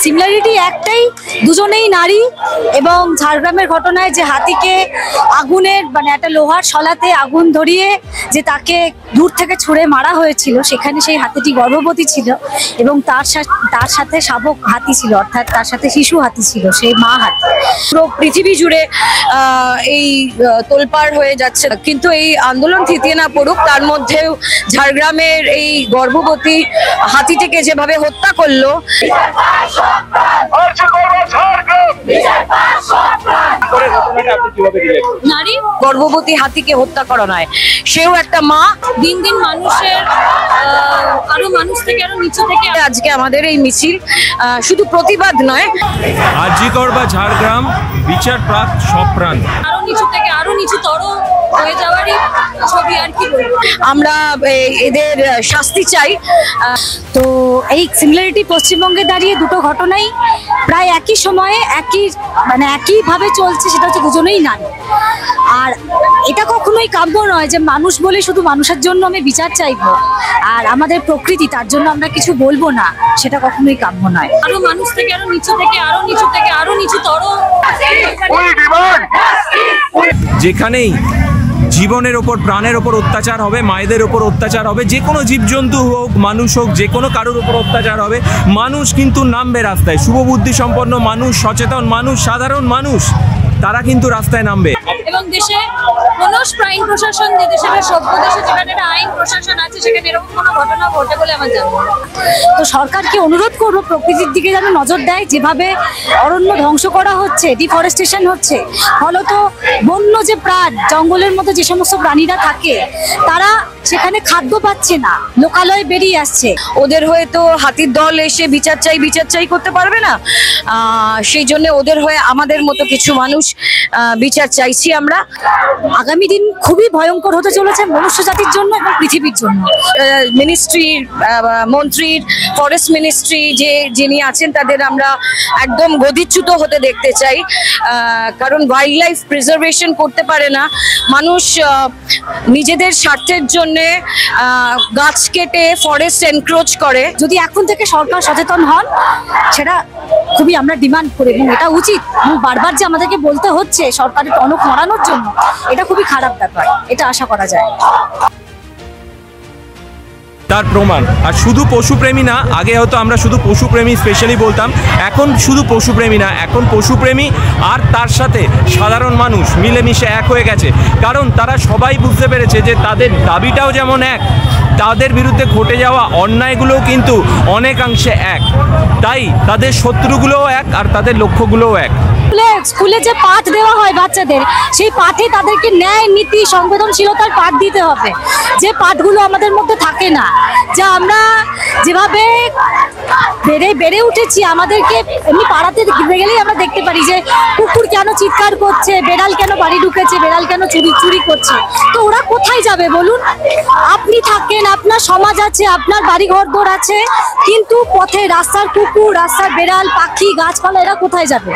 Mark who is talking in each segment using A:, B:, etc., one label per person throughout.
A: Similarity একটাই, দুজনেই নারী। এবং ঝাড়গ্রামের ঘটনায় যে হাতিকে আগুনের মানে একটা লোহার শলাতে আগুন ধরিয়ে যে তাকে দূর থেকে ছুঁড়ে মারা হয়েছিল, সেখানে সেই হাতিটি গর্ভবতী ছিল এবং তার সাথে শাবক হাতি ছিল, অর্থাৎ তার সাথে শিশু হাতি ছিল, সেই মা হাতি।
B: পুরো পৃথিবী জুড়ে এই তোলপাড় হয়ে যাচ্ছে, কিন্তু এই আন্দোলন থিতিয়ে না পড়ুক, তার মধ্যেও ঝাড়গ্রামের এই গর্ভবতী হাতিটিকে যেভাবে হত্যা করলো,
A: নারী
B: গর্ভবতী হাতিকে হত্যা করা নয়, সেও একটা মা।
A: দিন দিন মানুষের আরো মানুষ থেকে আরো নিচু থেকে
B: আজকে আমাদের এই মিছিল শুধু প্রতিবাদ নয়,
C: আরজিকর বা ঝাড়গ্রাম বিচার প্রাক সব প্রাণ,
A: আরো নিচু থেকে আরো নিচুতর হয়ে যাওয়ারই ছবি। আর কি বলবো,
B: আমরা এদের শাস্তি চাই।
A: তো এই সিমিলারিটি পশ্চিমবঙ্গে দাঁড়িয়ে দুটো ঘটনাই প্রায় একই সময়ে একইভাবে চলছে, সেটা হচ্ছে দুজনেই নারী। আর এটা কখনোই কাম্য নয় যে মানুষ বলে শুধু মানুষের জন্য আমি বিচার চাইবো আর আমাদের প্রকৃতি তার জন্য আমরা কিছু বলবো না, সেটা কখনোই কাম্য নয়। আরো মানুষ থেকে আরো নিচু থেকে আরো নিচু থেকে আরো নিচুতর।
C: যেখানেই জীবনের ওপর প্রাণের ওপর অত্যাচার হবে, মায়েদের ওপর অত্যাচার হবে, যে কোনো জীবজন্তু হোক মানুষ হোক, যে কোনো কারোর ওপর অত্যাচার হবে, মানুষ কিন্তু নামবে রাস্তায়। শুভবুদ্ধি সম্পন্ন মানুষ, সচেতন মানুষ, সাধারণ মানুষ, তারা কিন্তু রাস্তায় নামবে।
A: এবং দেশে কোনো আইন প্রশাসন, যে দেশে সভ্য দেশে যেখানে একটা আইন প্রশাসন আছে, সেখানে এরকম কোনো ঘটনা ঘটে বলে আমার জানা নেই। তো সরকারকে অনুরোধ করবো প্রকৃতির দিকে যেন নজর দেয়। যেভাবে অরণ্য ধ্বংস করা হচ্ছে, ডিফরেস্টেশন হচ্ছে, ফলত বন্য যে প্রাণ, জঙ্গলের মধ্যে যে সমস্ত প্রাণীরা থাকে, তারা সেখানে খাদ্য পাচ্ছে না, লোকালয়ে বেরিয়ে আসছে।
B: ওদের হয়ে তো হাতির দল এসে বিচার চাই করতে পারবে না, সেই জন্য ওদের হয়ে আমাদের মতো কিছু মানুষ বিচার চাইছি আমরা।
A: আগামী দিন খুবই ভয়ঙ্কর হতে চলেছে মনুষ্য জাতির জন্য এবং পৃথিবীর জন্য।
B: মিনিস্ট্রির মন্ত্রীর, ফরেস্ট মিনিস্ট্রি যিনি আছেন, তাদের আমরা একদম গদিচ্যুত হতে দেখতে চাই, কারণ ওয়াইল্ড লাইফ প্রিজার্ভেশন করতে পারে না মানুষ, নিজেদের স্বার্থের জন্য গাছ কেটে ফরেস্ট এনক্রোচ করে।
A: যদি এখন থেকে সরকার সচেতন হন, সেটা খুবই আমরা ডিমান্ড করি এবং এটা উচিত। এবং বারবার যে আমাদেরকে বলতে হচ্ছে সরকারের টনক নড়ানোর জন্য, এটা খুবই খারাপ ব্যাপার, এটা আশা করা যায়।
C: তার প্রমাণ। আর শুধু পশুপ্রেমী না, আগে হয়তো আমরা শুধু পশুপ্রেমী স্পেশালি বলতাম, এখন শুধু পশুপ্রেমী না, এখন পশুপ্রেমী আর তার সাথে সাধারণ মানুষ মিলেমিশে এক হয়ে গেছে। কারণ তারা সবাই বুঝতে পেরেছে যে তাদের দাবিটাও যেমন এক, তাদের বিরুদ্ধে ঘটে যাওয়া অন্যায়গুলোও কিন্তু অনেকাংশে এক। তাই তাদের শত্রুগুলোও এক আর তাদের লক্ষ্যগুলোও এক।
A: স্কুলে যে পাঠ দেওয়া হয় বাচ্চাদের, সেই পাঠে তাদেরকে ন্যায়, নীতি, সংবেদনশীলতার পাঠ দিতে হবে, যে পাঠগুলো আমাদের মধ্যে থাকে না। যা আমরা যেভাবে বেড়ে উঠেছি, আমাদেরকে এমনি পাড়াতে গেলেই আমরা দেখতে পারি যে কুকুর কেন চিৎকার করছে, বেড়াল কেন বাড়ি ঢুকেছে, বেড়াল কেন চুরি করছে। তো ওরা কোথায় যাবে বলুন? আপনি থাকেন, আপনার সমাজ আছে, আপনার বাড়ি ঘর আছে, কিন্তু পথে রাস্তার কুকুর, রাস্তার বেড়াল, পাখি, গাছপালা, এরা কোথায় যাবে?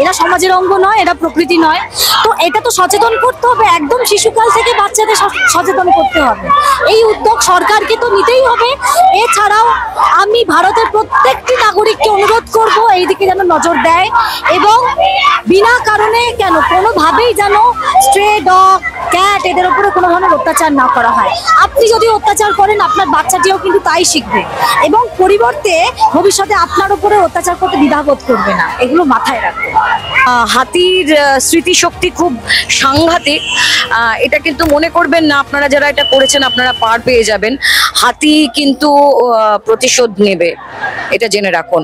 A: এরা সমাজের অঙ্গ নয়, এরা প্রকৃতি নয়। তো এটা তো সচেতন করতে হবে, একদম শিশুকাল থেকে বাচ্চাদের সচেতন করতে হবে। এই উদ্যোগ সরকারকে তো নিতেই হবে। এছাড়াও আমি ভারতের প্রত্যেকটি নাগরিককে অনুরোধ করব এই দিকে যেন নজর দেয় এবং বিনা কারণে কোনোভাবেই যেন স্ট্রে ডগ, ক্যাট, এদের উপরে কোনো ধরনের অত্যাচার না করা হয়। আপনি যদি অত্যাচার করেন, আপনার বাচ্চাটিও কিন্তু তাই শিখবে এবং পরিবর্তে ভবিষ্যতে আপনার উপরে অত্যাচার করতে দ্বিধাবোধ করবে না। এগুলো মাথায় রাখবেন।
B: হাতির স্মৃতিশক্তি খুব সাংঘাতিক, এটা কিন্তু মনে করবেন না আপনারা যারা এটা করেছেন আপনারা পার পেয়ে যাবেন। হাতি কিন্তু প্রতিশোধ নেবে, এটা জেনে রাখুন।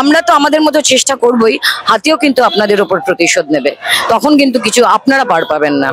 B: আমরা তো আমাদের মতো চেষ্টা করবই, হাতিও কিন্তু আপনাদের উপর প্রতিশোধ নেবে, তখন কিন্তু কিছু আপনারা পার পাবেন না।